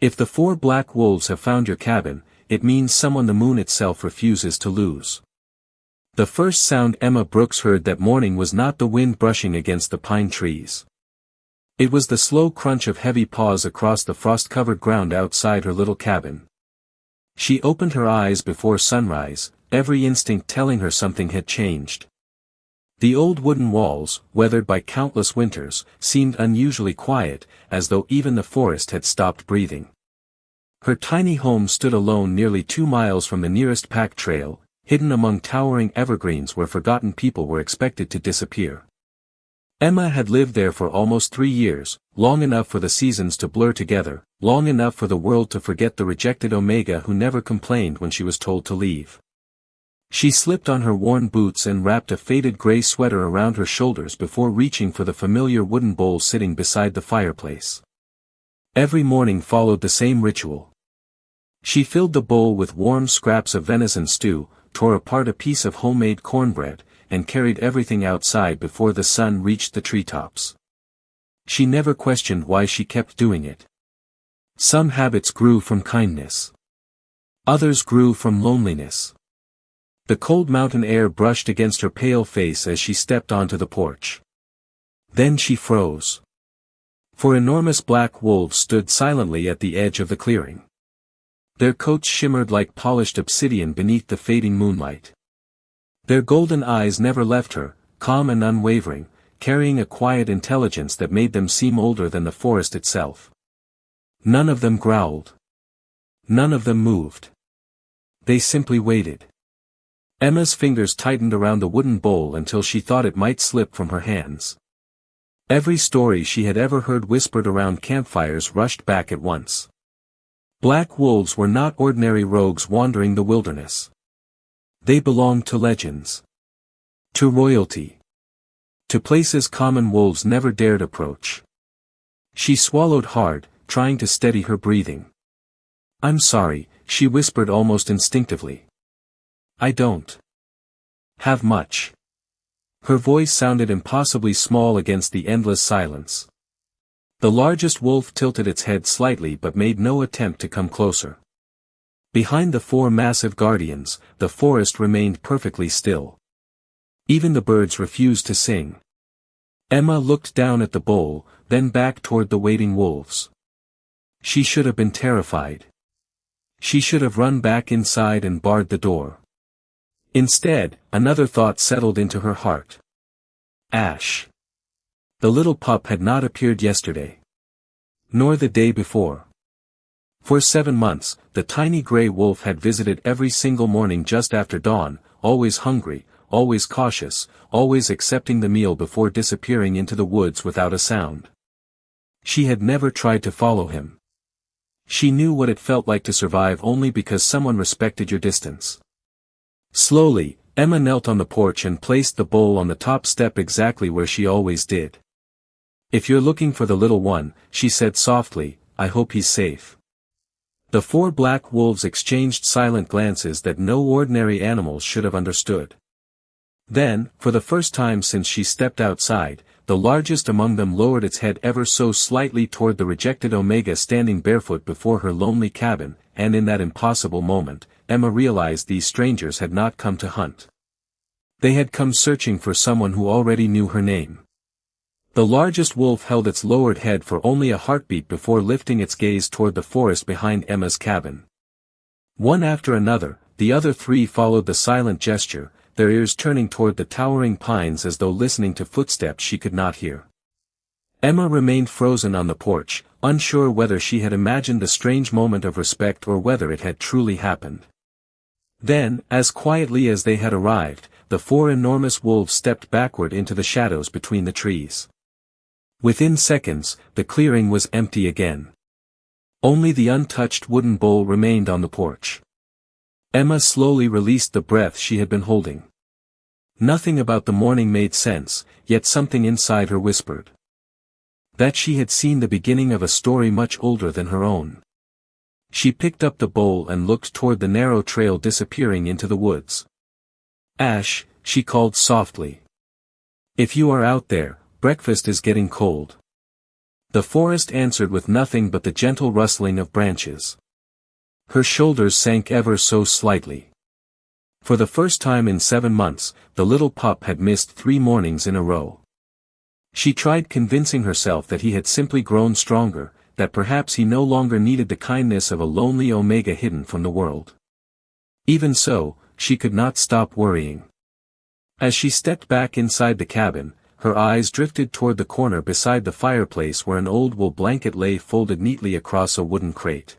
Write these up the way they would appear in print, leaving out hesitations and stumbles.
If the 4 black wolves have found your cabin, it means someone the moon itself refuses to lose. The first sound Emma Brooks heard that morning was not the wind brushing against the pine trees. It was the slow crunch of heavy paws across the frost-covered ground outside her little cabin. She opened her eyes before sunrise, every instinct telling her something had changed. The old wooden walls, weathered by countless winters, seemed unusually quiet, as though even the forest had stopped breathing. Her tiny home stood alone nearly 2 miles from the nearest pack trail, hidden among towering evergreens where forgotten people were expected to disappear. Emma had lived there for almost 3 years, long enough for the seasons to blur together, long enough for the world to forget the rejected Omega who never complained when she was told to leave. She slipped on her worn boots and wrapped a faded gray sweater around her shoulders before reaching for the familiar wooden bowl sitting beside the fireplace. Every morning followed the same ritual. She filled the bowl with warm scraps of venison stew, tore apart a piece of homemade cornbread, and carried everything outside before the sun reached the treetops. She never questioned why she kept doing it. Some habits grew from kindness. Others grew from loneliness. The cold mountain air brushed against her pale face as she stepped onto the porch. Then she froze. 4 enormous black wolves stood silently at the edge of the clearing. Their coats shimmered like polished obsidian beneath the fading moonlight. Their golden eyes never left her, calm and unwavering, carrying a quiet intelligence that made them seem older than the forest itself. None of them growled. None of them moved. They simply waited. Emma's fingers tightened around the wooden bowl until she thought it might slip from her hands. Every story she had ever heard whispered around campfires rushed back at once. Black wolves were not ordinary rogues wandering the wilderness. They belonged to legends. To royalty. To places common wolves never dared approach. She swallowed hard, trying to steady her breathing. "I'm sorry," she whispered almost instinctively. "I don't have much." Her voice sounded impossibly small against the endless silence. The largest wolf tilted its head slightly but made no attempt to come closer. Behind the 4 massive guardians, the forest remained perfectly still. Even the birds refused to sing. Emma looked down at the bowl, then back toward the waiting wolves. She should have been terrified. She should have run back inside and barred the door. Instead, another thought settled into her heart. Ash. The little pup had not appeared yesterday. Nor the day before. For 7 months, the tiny gray wolf had visited every single morning just after dawn, always hungry, always cautious, always accepting the meal before disappearing into the woods without a sound. She had never tried to follow him. She knew what it felt like to survive only because someone respected your distance. Slowly, Emma knelt on the porch and placed the bowl on the top step exactly where she always did. "If you're looking for the little one," she said softly, "I hope he's safe." The 4 black wolves exchanged silent glances that no ordinary animals should have understood. Then, for the first time since she stepped outside, the largest among them lowered its head ever so slightly toward the rejected Omega standing barefoot before her lonely cabin, and in that impossible moment, Emma realized these strangers had not come to hunt. They had come searching for someone who already knew her name. The largest wolf held its lowered head for only a heartbeat before lifting its gaze toward the forest behind Emma's cabin. One after another, the other 3 followed the silent gesture, their ears turning toward the towering pines as though listening to footsteps she could not hear. Emma remained frozen on the porch, unsure whether she had imagined the strange moment of respect or whether it had truly happened. Then, as quietly as they had arrived, the 4 enormous wolves stepped backward into the shadows between the trees. Within seconds, the clearing was empty again. Only the untouched wooden bowl remained on the porch. Emma slowly released the breath she had been holding. Nothing about the morning made sense, yet something inside her whispered that she had seen the beginning of a story much older than her own. She picked up the bowl and looked toward the narrow trail disappearing into the woods. "Ash," she called softly. "If you are out there, breakfast is getting cold." The forest answered with nothing but the gentle rustling of branches. Her shoulders sank ever so slightly. For the first time in 7 months, the little pup had missed 3 mornings in a row. She tried convincing herself that he had simply grown stronger, that perhaps he no longer needed the kindness of a lonely Omega hidden from the world. Even so, she could not stop worrying. As she stepped back inside the cabin, her eyes drifted toward the corner beside the fireplace where an old wool blanket lay folded neatly across a wooden crate.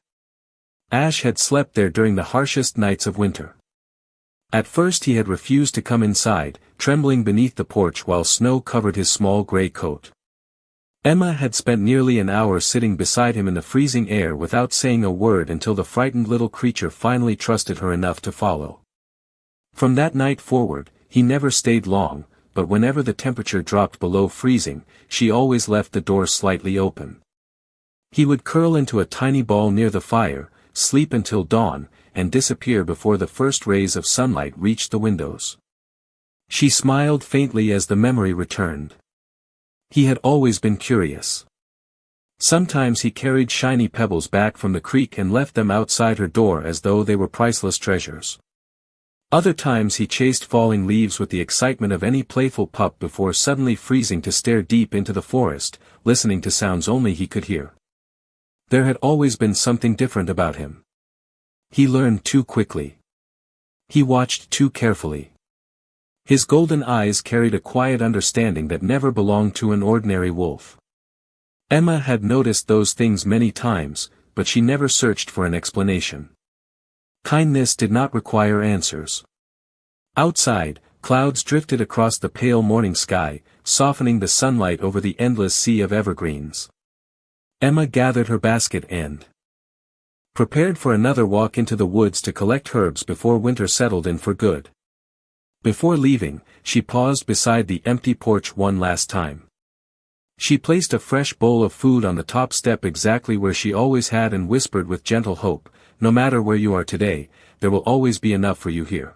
Ash had slept there during the harshest nights of winter. At first he had refused to come inside, trembling beneath the porch while snow covered his small gray coat. Emma had spent nearly an hour sitting beside him in the freezing air without saying a word until the frightened little creature finally trusted her enough to follow. From that night forward, he never stayed long, but whenever the temperature dropped below freezing, she always left the door slightly open. He would curl into a tiny ball near the fire, sleep until dawn, and disappear before the first rays of sunlight reached the windows. She smiled faintly as the memory returned. He had always been curious. Sometimes he carried shiny pebbles back from the creek and left them outside her door as though they were priceless treasures. Other times he chased falling leaves with the excitement of any playful pup before suddenly freezing to stare deep into the forest, listening to sounds only he could hear. There had always been something different about him. He learned too quickly. He watched too carefully. His golden eyes carried a quiet understanding that never belonged to an ordinary wolf. Emma had noticed those things many times, but she never searched for an explanation. Kindness did not require answers. Outside, clouds drifted across the pale morning sky, softening the sunlight over the endless sea of evergreens. Emma gathered her basket and prepared for another walk into the woods to collect herbs before winter settled in for good. Before leaving, she paused beside the empty porch one last time. She placed a fresh bowl of food on the top step exactly where she always had and whispered with gentle hope, "No matter where you are today, there will always be enough for you here."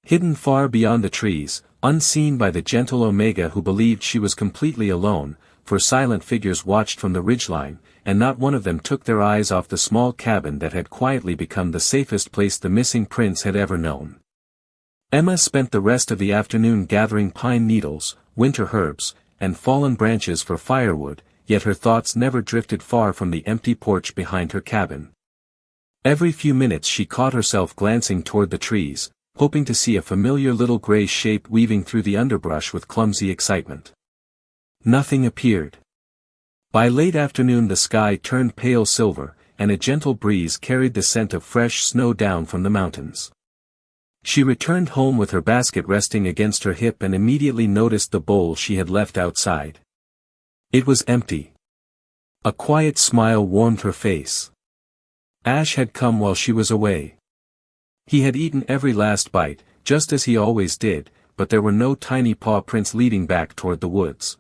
Hidden far beyond the trees, unseen by the gentle Omega who believed she was completely alone, 4 silent figures watched from the ridgeline, and not one of them took their eyes off the small cabin that had quietly become the safest place the missing prince had ever known. Emma spent the rest of the afternoon gathering pine needles, winter herbs, and fallen branches for firewood, yet her thoughts never drifted far from the empty porch behind her cabin. Every few minutes she caught herself glancing toward the trees, hoping to see a familiar little gray shape weaving through the underbrush with clumsy excitement. Nothing appeared. By late afternoon the sky turned pale silver, and a gentle breeze carried the scent of fresh snow down from the mountains. She returned home with her basket resting against her hip and immediately noticed the bowl she had left outside. It was empty. A quiet smile warmed her face. Ash had come while she was away. He had eaten every last bite, just as he always did, but there were no tiny paw prints leading back toward the woods.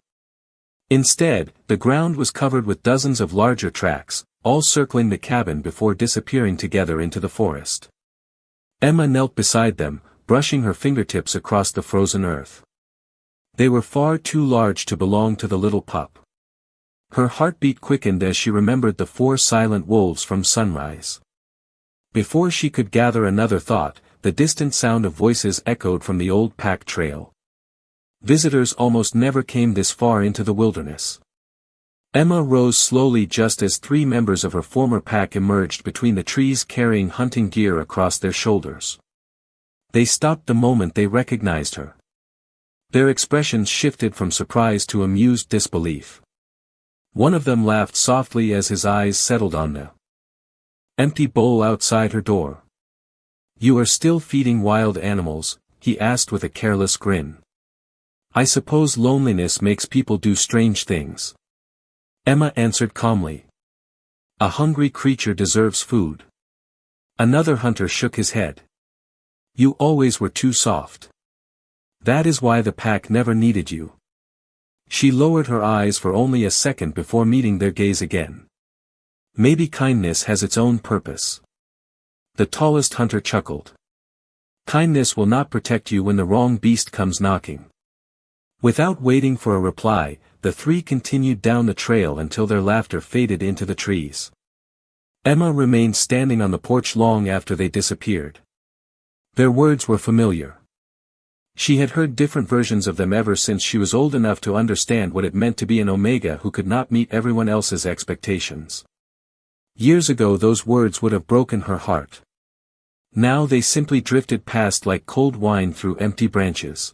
Instead, the ground was covered with dozens of larger tracks, all circling the cabin before disappearing together into the forest. Emma knelt beside them, brushing her fingertips across the frozen earth. They were far too large to belong to the little pup. Her heartbeat quickened as she remembered the 4 silent wolves from sunrise. Before she could gather another thought, the distant sound of voices echoed from the old pack trail. Visitors almost never came this far into the wilderness. Emma rose slowly just as 3 members of her former pack emerged between the trees carrying hunting gear across their shoulders. They stopped the moment they recognized her. Their expressions shifted from surprise to amused disbelief. One of them laughed softly as his eyes settled on the empty bowl outside her door. "You are still feeding wild animals?" he asked with a careless grin. "I suppose loneliness makes people do strange things." Emma answered calmly. "A hungry creature deserves food." Another hunter shook his head. "You always were too soft. That is why the pack never needed you." She lowered her eyes for only a second before meeting their gaze again. "Maybe kindness has its own purpose." The tallest hunter chuckled. "Kindness will not protect you when the wrong beast comes knocking." Without waiting for a reply, the three continued down the trail until their laughter faded into the trees. Emma remained standing on the porch long after they disappeared. Their words were familiar. She had heard different versions of them ever since she was old enough to understand what it meant to be an Omega who could not meet everyone else's expectations. Years ago those words would have broken her heart. Now they simply drifted past like cold wine through empty branches.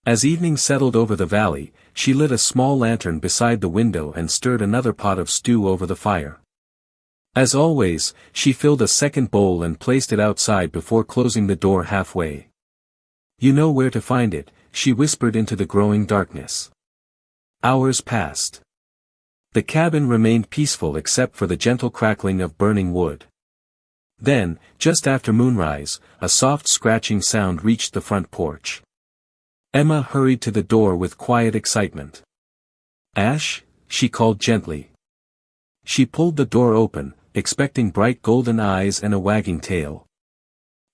As evening settled over the valley, she lit a small lantern beside the window and stirred another pot of stew over the fire. As always, she filled a second bowl and placed it outside before closing the door halfway. "You know where to find it," she whispered into the growing darkness. Hours passed. The cabin remained peaceful except for the gentle crackling of burning wood. Then, just after moonrise, a soft scratching sound reached the front porch. Emma hurried to the door with quiet excitement. "Ash?" she called gently. She pulled the door open, expecting bright golden eyes and a wagging tail.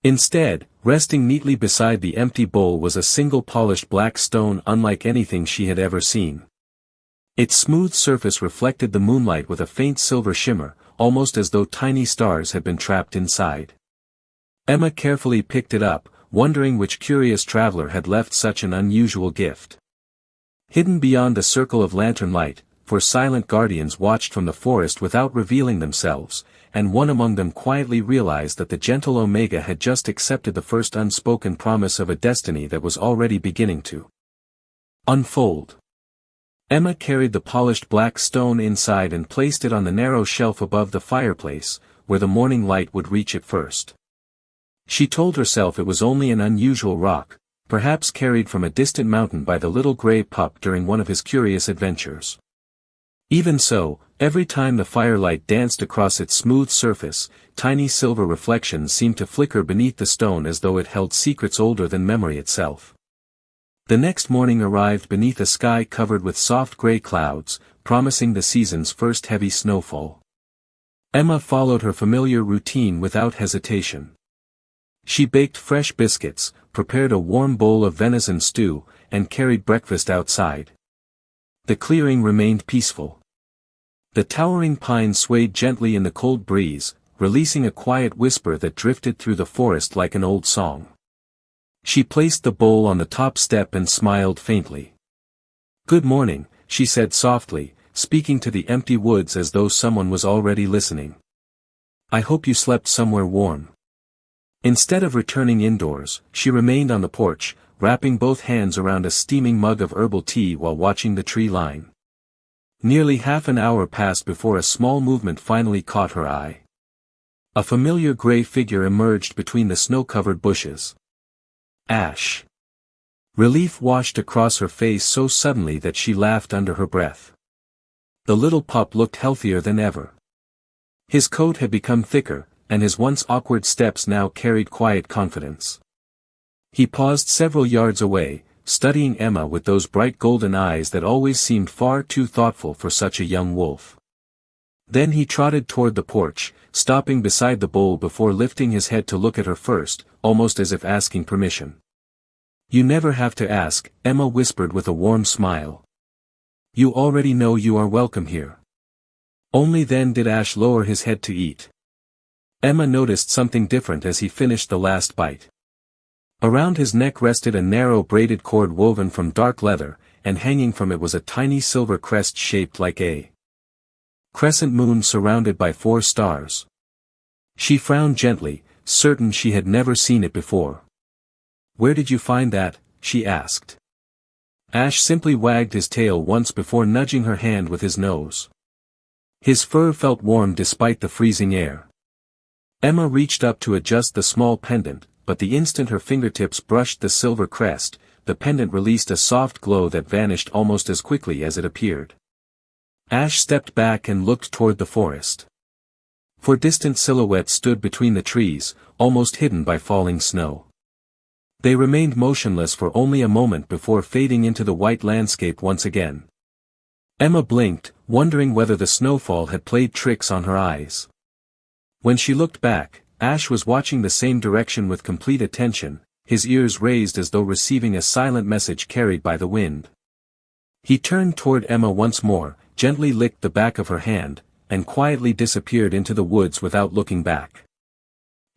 Instead, resting neatly beside the empty bowl was a single polished black stone unlike anything she had ever seen. Its smooth surface reflected the moonlight with a faint silver shimmer, almost as though tiny stars had been trapped inside. Emma carefully picked it up, wondering which curious traveler had left such an unusual gift. Hidden beyond the circle of lantern light, for silent guardians watched from the forest without revealing themselves, and one among them quietly realized that the gentle Omega had just accepted the first unspoken promise of a destiny that was already beginning to unfold. Emma carried the polished black stone inside and placed it on the narrow shelf above the fireplace, where the morning light would reach it first. She told herself it was only an unusual rock, perhaps carried from a distant mountain by the little gray pup during one of his curious adventures. Even so, every time the firelight danced across its smooth surface, tiny silver reflections seemed to flicker beneath the stone as though it held secrets older than memory itself. The next morning arrived beneath a sky covered with soft gray clouds, promising the season's first heavy snowfall. Emma followed her familiar routine without hesitation. She baked fresh biscuits, prepared a warm bowl of venison stew, and carried breakfast outside. The clearing remained peaceful. The towering pines swayed gently in the cold breeze, releasing a quiet whisper that drifted through the forest like an old song. She placed the bowl on the top step and smiled faintly. "Good morning," she said softly, speaking to the empty woods as though someone was already listening. "I hope you slept somewhere warm." Instead of returning indoors, she remained on the porch, wrapping both hands around a steaming mug of herbal tea while watching the tree line. Nearly half an hour passed before a small movement finally caught her eye. A familiar gray figure emerged between the snow-covered bushes. Ash. Relief washed across her face so suddenly that she laughed under her breath. The little pup looked healthier than ever. His coat had become thicker, and his once awkward steps now carried quiet confidence. He paused several yards away, studying Emma with those bright golden eyes that always seemed far too thoughtful for such a young wolf. Then he trotted toward the porch, stopping beside the bowl before lifting his head to look at her first, almost as if asking permission. "You never have to ask," Emma whispered with a warm smile. "You already know you are welcome here." Only then did Ash lower his head to eat. Emma noticed something different as he finished the last bite. Around his neck rested a narrow braided cord woven from dark leather, and hanging from it was a tiny silver crest shaped like a crescent moon surrounded by 4 stars. She frowned gently, certain she had never seen it before. "Where did you find that?" she asked. Ash simply wagged his tail once before nudging her hand with his nose. His fur felt warm despite the freezing air. Emma reached up to adjust the small pendant, but the instant her fingertips brushed the silver crest, the pendant released a soft glow that vanished almost as quickly as it appeared. Ash stepped back and looked toward the forest. 4 distant silhouettes stood between the trees, almost hidden by falling snow. They remained motionless for only a moment before fading into the white landscape once again. Emma blinked, wondering whether the snowfall had played tricks on her eyes. When she looked back, Ash was watching the same direction with complete attention, his ears raised as though receiving a silent message carried by the wind. He turned toward Emma once more, gently licked the back of her hand, and quietly disappeared into the woods without looking back.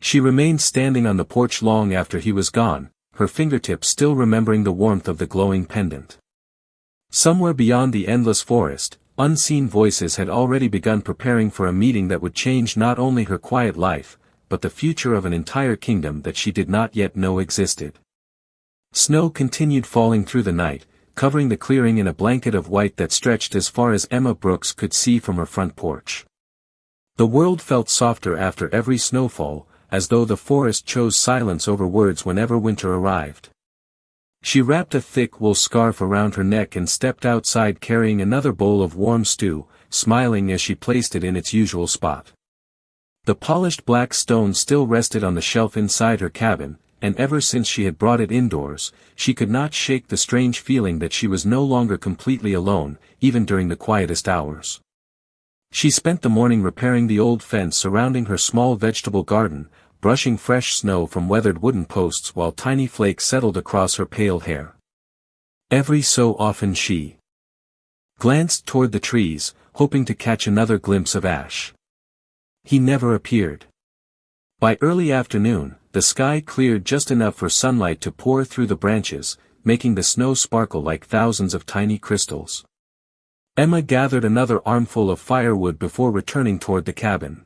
She remained standing on the porch long after he was gone, her fingertips still remembering the warmth of the glowing pendant. Somewhere beyond the endless forest, unseen voices had already begun preparing for a meeting that would change not only her quiet life, but the future of an entire kingdom that she did not yet know existed. Snow continued falling through the night, covering the clearing in a blanket of white that stretched as far as Emma Brooks could see from her front porch. The world felt softer after every snowfall, as though the forest chose silence over words whenever winter arrived. She wrapped a thick wool scarf around her neck and stepped outside carrying another bowl of warm stew, smiling as she placed it in its usual spot. The polished black stone still rested on the shelf inside her cabin, and ever since she had brought it indoors, she could not shake the strange feeling that she was no longer completely alone, even during the quietest hours. She spent the morning repairing the old fence surrounding her small vegetable garden, brushing fresh snow from weathered wooden posts while tiny flakes settled across her pale hair. Every so often she glanced toward the trees, hoping to catch another glimpse of Ash. He never appeared. By early afternoon, the sky cleared just enough for sunlight to pour through the branches, making the snow sparkle like thousands of tiny crystals. Emma gathered another armful of firewood before returning toward the cabin.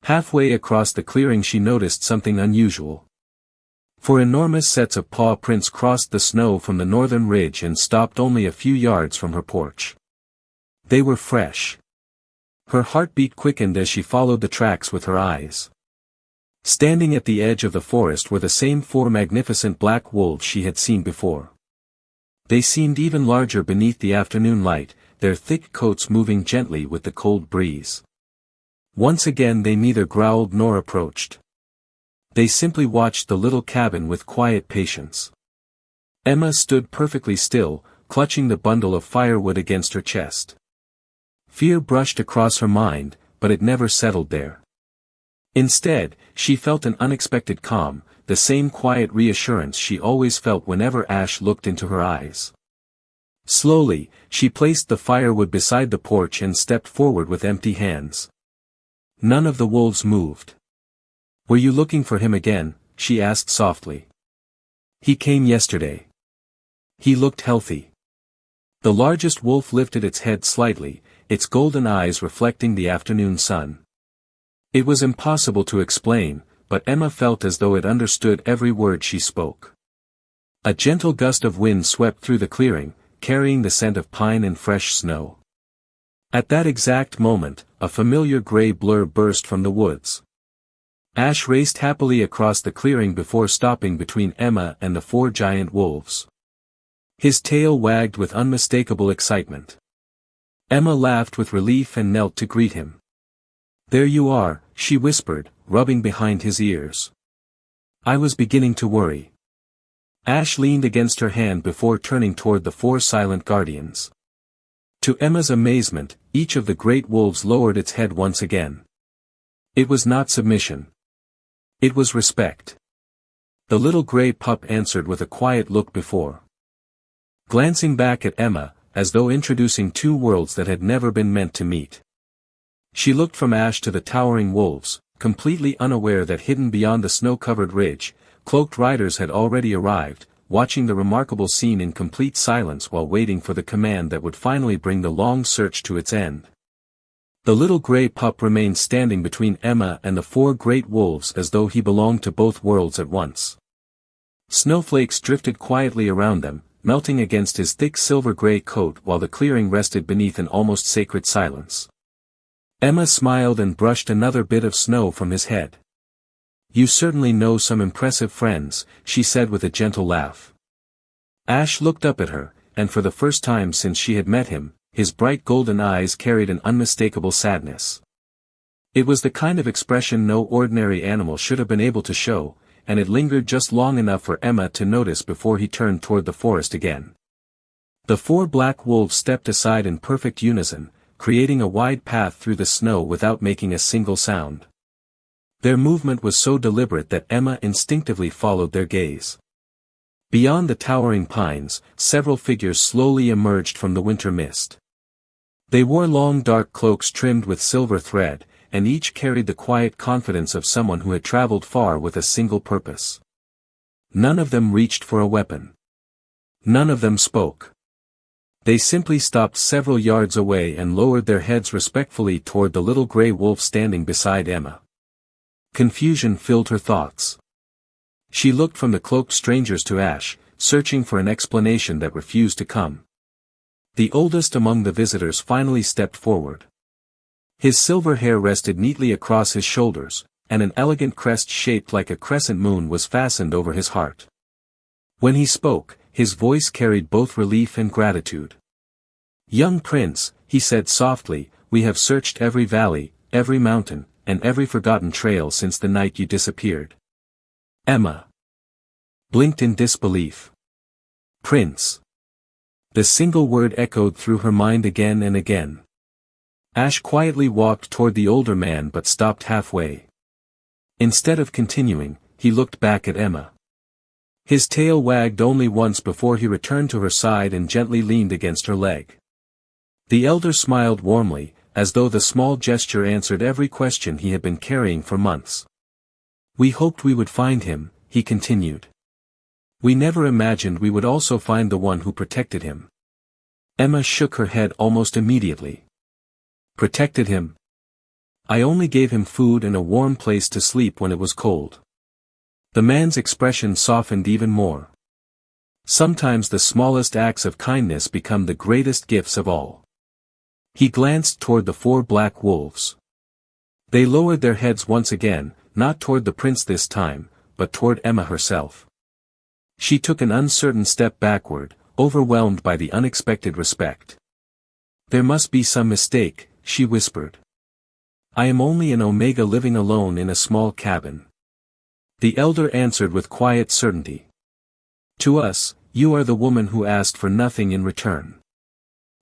Halfway across the clearing she noticed something unusual. 4 enormous sets of paw prints crossed the snow from the northern ridge and stopped only a few yards from her porch. They were fresh. Her heartbeat quickened as she followed the tracks with her eyes. Standing at the edge of the forest were the same 4 magnificent black wolves she had seen before. They seemed even larger beneath the afternoon light, their thick coats moving gently with the cold breeze. Once again they neither growled nor approached. They simply watched the little cabin with quiet patience. Emma stood perfectly still, clutching the bundle of firewood against her chest. Fear brushed across her mind, but it never settled there. Instead, she felt an unexpected calm, the same quiet reassurance she always felt whenever Ash looked into her eyes. Slowly, she placed the firewood beside the porch and stepped forward with empty hands. None of the wolves moved. "Were you looking for him again?" she asked softly. "He came yesterday. He looked healthy." The largest wolf lifted its head slightly, its golden eyes reflecting the afternoon sun. It was impossible to explain, but Emma felt as though it understood every word she spoke. A gentle gust of wind swept through the clearing, carrying the scent of pine and fresh snow. At that exact moment, a familiar gray blur burst from the woods. Ash raced happily across the clearing before stopping between Emma and the 4 giant wolves. His tail wagged with unmistakable excitement. Emma laughed with relief and knelt to greet him. "There you are," she whispered, rubbing behind his ears. "I was beginning to worry." Ash leaned against her hand before turning toward the 4 silent guardians. To Emma's amazement, each of the great wolves lowered its head once again. It was not submission. It was respect. The little gray pup answered with a quiet look before glancing back at Emma, as though introducing 2 worlds that had never been meant to meet. She looked from Ash to the towering wolves, completely unaware that hidden beyond the snow-covered ridge, cloaked riders had already arrived, watching the remarkable scene in complete silence while waiting for the command that would finally bring the long search to its end. The little gray pup remained standing between Emma and the 4 great wolves as though he belonged to both worlds at once. Snowflakes drifted quietly around them, melting against his thick silver-gray coat while the clearing rested beneath an almost sacred silence. Emma smiled and brushed another bit of snow from his head. "You certainly know some impressive friends," she said with a gentle laugh. Ash looked up at her, and for the first time since she had met him, his bright golden eyes carried an unmistakable sadness. It was the kind of expression no ordinary animal should have been able to show, and it lingered just long enough for Emma to notice before he turned toward the forest again. The 4 black wolves stepped aside in perfect unison, creating a wide path through the snow without making a single sound. Their movement was so deliberate that Emma instinctively followed their gaze. Beyond the towering pines, several figures slowly emerged from the winter mist. They wore long dark cloaks trimmed with silver thread, and each carried the quiet confidence of someone who had traveled far with a single purpose. None of them reached for a weapon. None of them spoke. They simply stopped several yards away and lowered their heads respectfully toward the little gray wolf standing beside Emma. Confusion filled her thoughts. She looked from the cloaked strangers to Ash, searching for an explanation that refused to come. The oldest among the visitors finally stepped forward. His silver hair rested neatly across his shoulders, and an elegant crest shaped like a crescent moon was fastened over his heart. When he spoke, his voice carried both relief and gratitude. "Young prince," he said softly, "we have searched every valley, every mountain, and every forgotten trail since the night you disappeared." Emma blinked in disbelief. "Prince." The single word echoed through her mind again and again. Ash quietly walked toward the older man but stopped halfway. Instead of continuing, he looked back at Emma. His tail wagged only once before he returned to her side and gently leaned against her leg. The elder smiled warmly, as though the small gesture answered every question he had been carrying for months. "We hoped we would find him," he continued. "We never imagined we would also find the one who protected him." Emma shook her head almost immediately. "Protected him? I only gave him food and a warm place to sleep when it was cold." The man's expression softened even more. Sometimes the smallest acts of kindness become the greatest gifts of all. He glanced toward the 4 black wolves. They lowered their heads once again, not toward the prince this time, but toward Emma herself. She took an uncertain step backward, overwhelmed by the unexpected respect. "There must be some mistake," she whispered. "I am only an Omega living alone in a small cabin." The elder answered with quiet certainty. "To us, you are the woman who asked for nothing in return.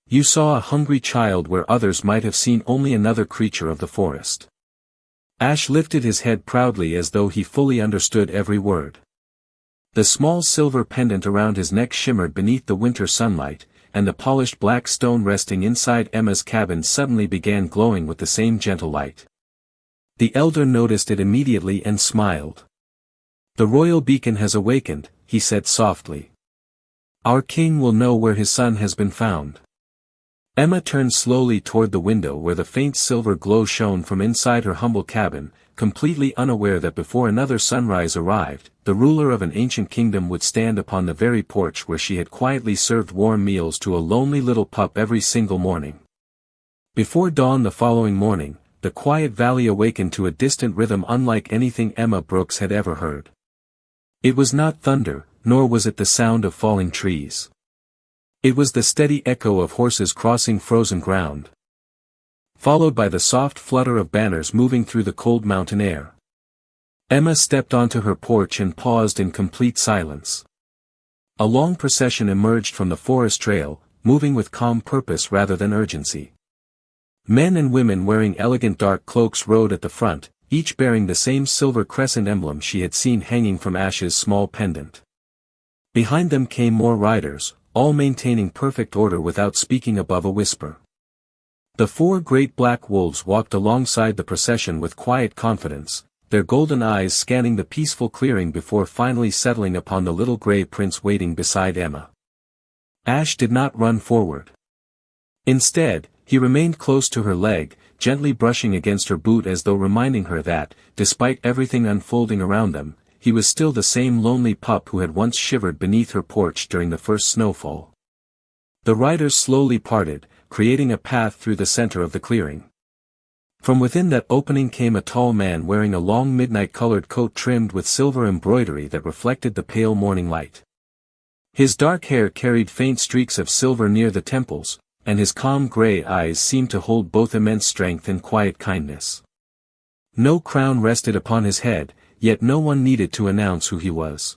You saw a hungry child where others might have seen only another creature of the forest." Ash lifted his head proudly as though he fully understood every word. The small silver pendant around his neck shimmered beneath the winter sunlight, and the polished black stone resting inside Emma's cabin suddenly began glowing with the same gentle light. The elder noticed it immediately and smiled. "The royal beacon has awakened," he said softly. "Our king will know where his son has been found." Emma turned slowly toward the window where the faint silver glow shone from inside her humble cabin, completely unaware that before another sunrise arrived, the ruler of an ancient kingdom would stand upon the very porch where she had quietly served warm meals to a lonely little pup every single morning. Before dawn the following morning, the quiet valley awakened to a distant rhythm unlike anything Emma Brooks had ever heard. It was not thunder, nor was it the sound of falling trees. It was the steady echo of horses crossing frozen ground, followed by the soft flutter of banners moving through the cold mountain air. Emma stepped onto her porch and paused in complete silence. A long procession emerged from the forest trail, moving with calm purpose rather than urgency. Men and women wearing elegant dark cloaks rode at the front, each bearing the same silver crescent emblem she had seen hanging from Ash's small pendant. Behind them came more riders, all maintaining perfect order without speaking above a whisper. The 4 great black wolves walked alongside the procession with quiet confidence, their golden eyes scanning the peaceful clearing before finally settling upon the little gray prince waiting beside Emma. Ash did not run forward. Instead, he remained close to her leg, gently brushing against her boot as though reminding her that, despite everything unfolding around them, he was still the same lonely pup who had once shivered beneath her porch during the first snowfall. The riders slowly parted, creating a path through the center of the clearing. From within that opening came a tall man wearing a long midnight-colored coat trimmed with silver embroidery that reflected the pale morning light. His dark hair carried faint streaks of silver near the temples, and his calm gray eyes seemed to hold both immense strength and quiet kindness. No crown rested upon his head, yet no one needed to announce who he was.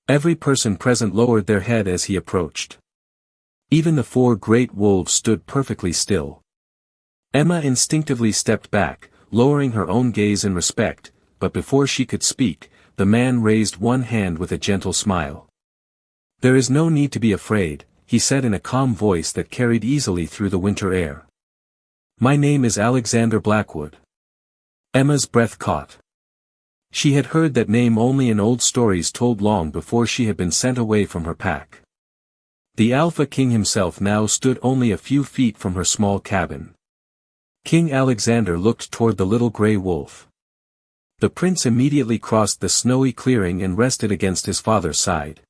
Every person present lowered their head as he approached. Even the 4 great wolves stood perfectly still. Emma instinctively stepped back, lowering her own gaze in respect, but before she could speak, the man raised one hand with a gentle smile. "There is no need to be afraid," he said in a calm voice that carried easily through the winter air. "My name is Alexander Blackwood." Emma's breath caught. She had heard that name only in old stories told long before she had been sent away from her pack. The Alpha King himself now stood only a few feet from her small cabin. King Alexander looked toward the little gray wolf. The prince immediately crossed the snowy clearing and rested against his father's side.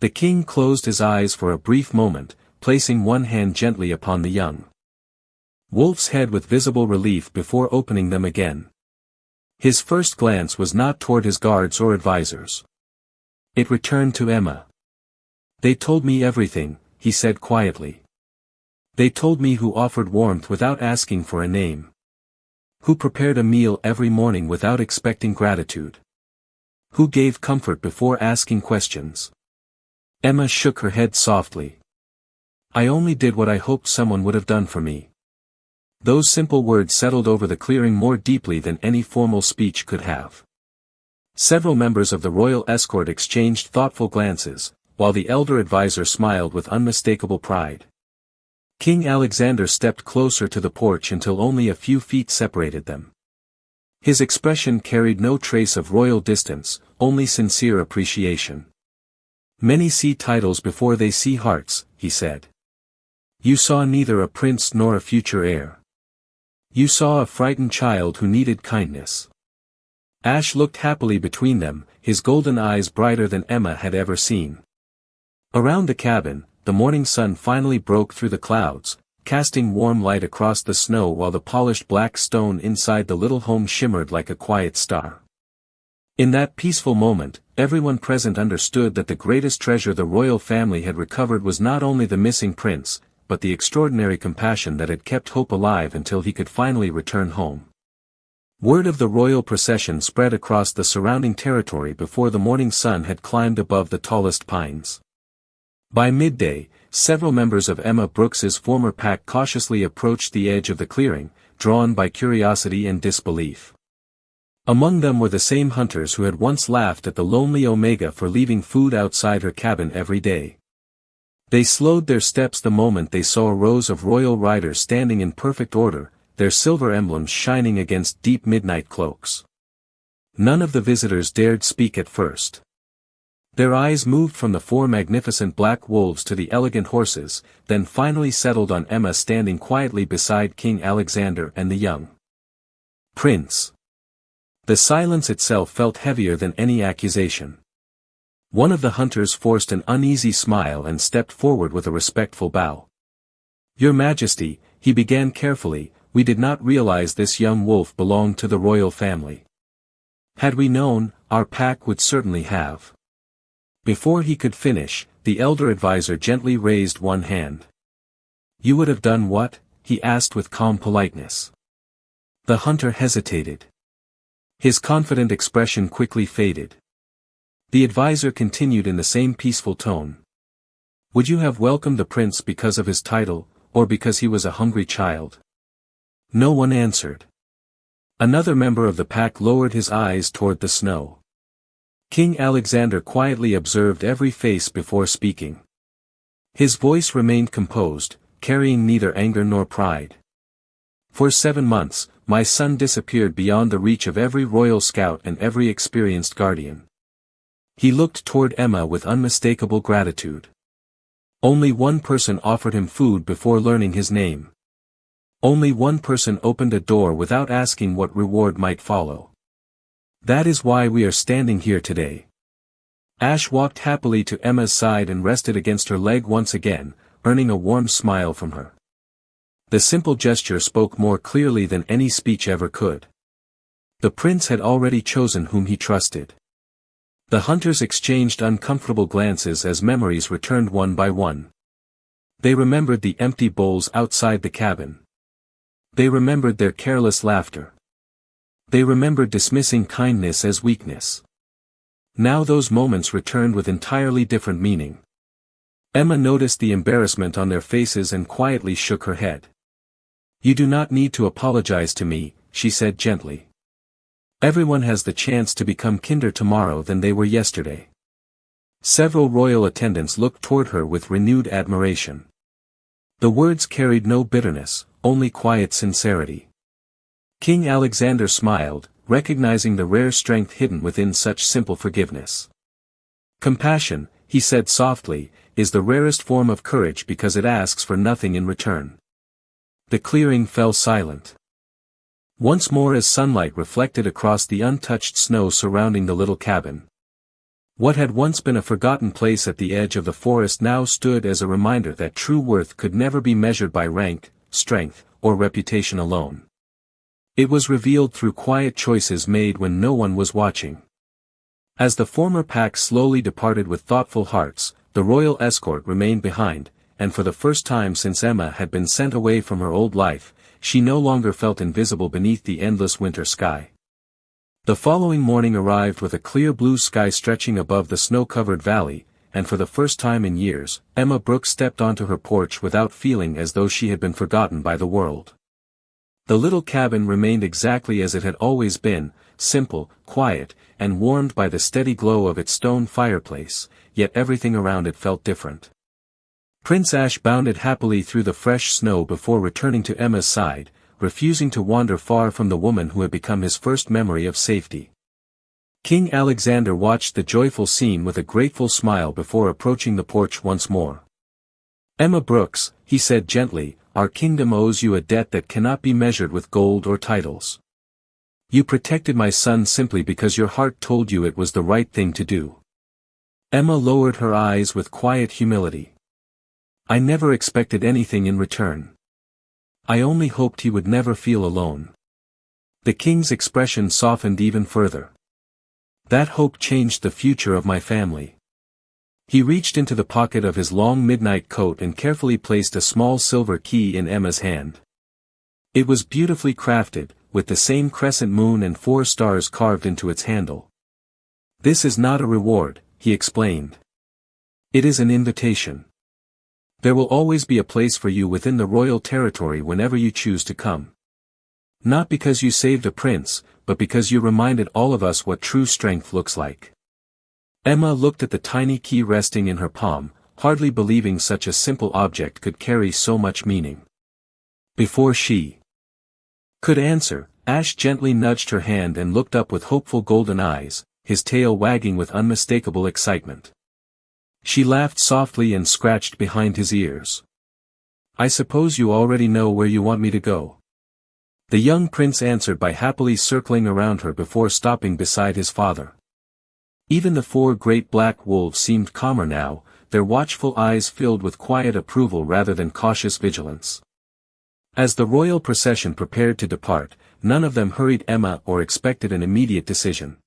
The king closed his eyes for a brief moment, placing one hand gently upon the young wolf's head with visible relief before opening them again. His first glance was not toward his guards or advisors. It returned to Emma. "They told me everything," he said quietly. "They told me who offered warmth without asking for a name. Who prepared a meal every morning without expecting gratitude. Who gave comfort before asking questions." Emma shook her head softly. "I only did what I hoped someone would have done for me." Those simple words settled over the clearing more deeply than any formal speech could have. Several members of the royal escort exchanged thoughtful glances, while the elder advisor smiled with unmistakable pride. King Alexander stepped closer to the porch until only a few feet separated them. His expression carried no trace of royal distance, only sincere appreciation. "Many see titles before they see hearts," he said. "You saw neither a prince nor a future heir. You saw a frightened child who needed kindness." Ash looked happily between them, his golden eyes brighter than Emma had ever seen. Around the cabin, the morning sun finally broke through the clouds, casting warm light across the snow while the polished black stone inside the little home shimmered like a quiet star. In that peaceful moment, everyone present understood that the greatest treasure the royal family had recovered was not only the missing prince, but the extraordinary compassion that had kept hope alive until he could finally return home. Word of the royal procession spread across the surrounding territory before the morning sun had climbed above the tallest pines. By midday, several members of Emma Brooks's former pack cautiously approached the edge of the clearing, drawn by curiosity and disbelief. Among them were the same hunters who had once laughed at the lonely Omega for leaving food outside her cabin every day. They slowed their steps the moment they saw rows of royal riders standing in perfect order, their silver emblems shining against deep midnight cloaks. None of the visitors dared speak at first. Their eyes moved from the four magnificent black wolves to the elegant horses, then finally settled on Emma standing quietly beside King Alexander and the young prince. The silence itself felt heavier than any accusation. One of the hunters forced an uneasy smile and stepped forward with a respectful bow. "Your Majesty," he began carefully, "we did not realize this young wolf belonged to the royal family. Had we known, our pack would certainly have." Before he could finish, the elder advisor gently raised one hand. "You would have done what?" he asked with calm politeness. The hunter hesitated. His confident expression quickly faded. The advisor continued in the same peaceful tone. "Would you have welcomed the prince because of his title, or because he was a hungry child?" No one answered. Another member of the pack lowered his eyes toward the snow. King Alexander quietly observed every face before speaking. His voice remained composed, carrying neither anger nor pride. "For 7 months, my son disappeared beyond the reach of every royal scout and every experienced guardian." He looked toward Emma with unmistakable gratitude. Only one person offered him food before learning his name. Only one person opened a door without asking what reward might follow. That is why we are standing here today. Ash walked happily to Emma's side and rested against her leg once again, earning a warm smile from her. The simple gesture spoke more clearly than any speech ever could. The prince had already chosen whom he trusted. The hunters exchanged uncomfortable glances as memories returned one by one. They remembered the empty bowls outside the cabin. They remembered their careless laughter. They remembered dismissing kindness as weakness. Now those moments returned with entirely different meaning. Emma noticed the embarrassment on their faces and quietly shook her head. "You do not need to apologize to me," she said gently. Everyone has the chance to become kinder tomorrow than they were yesterday. Several royal attendants looked toward her with renewed admiration. The words carried no bitterness, only quiet sincerity. King Alexander smiled, recognizing the rare strength hidden within such simple forgiveness. Compassion, he said softly, is the rarest form of courage because it asks for nothing in return. The clearing fell silent. Once more as sunlight reflected across the untouched snow surrounding the little cabin. What had once been a forgotten place at the edge of the forest now stood as a reminder that true worth could never be measured by rank, strength, or reputation alone. It was revealed through quiet choices made when no one was watching. As the former pack slowly departed with thoughtful hearts, the royal escort remained behind, and for the first time since Emma had been sent away from her old life, she no longer felt invisible beneath the endless winter sky. The following morning arrived with a clear blue sky stretching above the snow-covered valley, and for the first time in years, Emma Brooks stepped onto her porch without feeling as though she had been forgotten by the world. The little cabin remained exactly as it had always been, simple, quiet, and warmed by the steady glow of its stone fireplace, yet everything around it felt different. Prince Ash bounded happily through the fresh snow before returning to Emma's side, refusing to wander far from the woman who had become his first memory of safety. King Alexander watched the joyful scene with a grateful smile before approaching the porch once more. Emma Brooks, he said gently, our kingdom owes you a debt that cannot be measured with gold or titles. You protected my son simply because your heart told you it was the right thing to do. Emma lowered her eyes with quiet humility. I never expected anything in return. I only hoped he would never feel alone. The king's expression softened even further. That hope changed the future of my family. He reached into the pocket of his long midnight coat and carefully placed a small silver key in Emma's hand. It was beautifully crafted, with the same crescent moon and 4 stars carved into its handle. This is not a reward, he explained. It is an invitation. There will always be a place for you within the royal territory whenever you choose to come. Not because you saved a prince, but because you reminded all of us what true strength looks like. Emma looked at the tiny key resting in her palm, hardly believing such a simple object could carry so much meaning. Before she could answer, Ash gently nudged her hand and looked up with hopeful golden eyes, his tail wagging with unmistakable excitement. She laughed softly and scratched behind his ears. I suppose you already know where you want me to go. The young prince answered by happily circling around her before stopping beside his father. Even the 4 great black wolves seemed calmer now, their watchful eyes filled with quiet approval rather than cautious vigilance. As the royal procession prepared to depart, none of them hurried Emma or expected an immediate decision.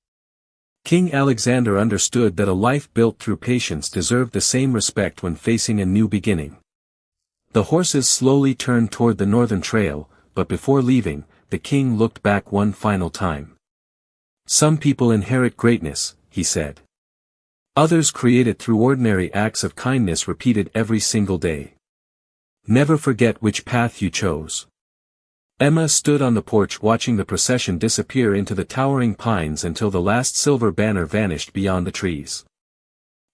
King Alexander understood that a life built through patience deserved the same respect when facing a new beginning. The horses slowly turned toward the northern trail, but before leaving, the king looked back one final time. Some people inherit greatness, he said. Others create it through ordinary acts of kindness repeated every single day. Never forget which path you chose. Emma stood on the porch watching the procession disappear into the towering pines until the last silver banner vanished beyond the trees.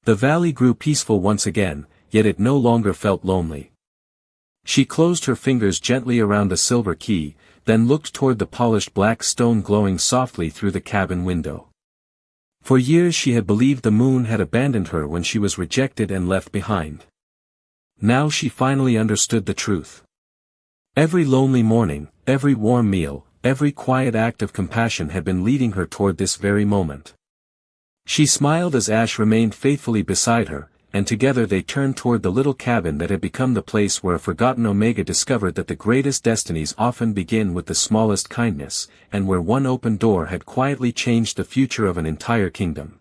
The valley grew peaceful once again, yet it no longer felt lonely. She closed her fingers gently around the silver key, then looked toward the polished black stone glowing softly through the cabin window. For years she had believed the moon had abandoned her when she was rejected and left behind. Now she finally understood the truth. Every lonely morning, every warm meal, every quiet act of compassion had been leading her toward this very moment. She smiled as Ash remained faithfully beside her, and together they turned toward the little cabin that had become the place where a forgotten Omega discovered that the greatest destinies often begin with the smallest kindness, and where one open door had quietly changed the future of an entire kingdom.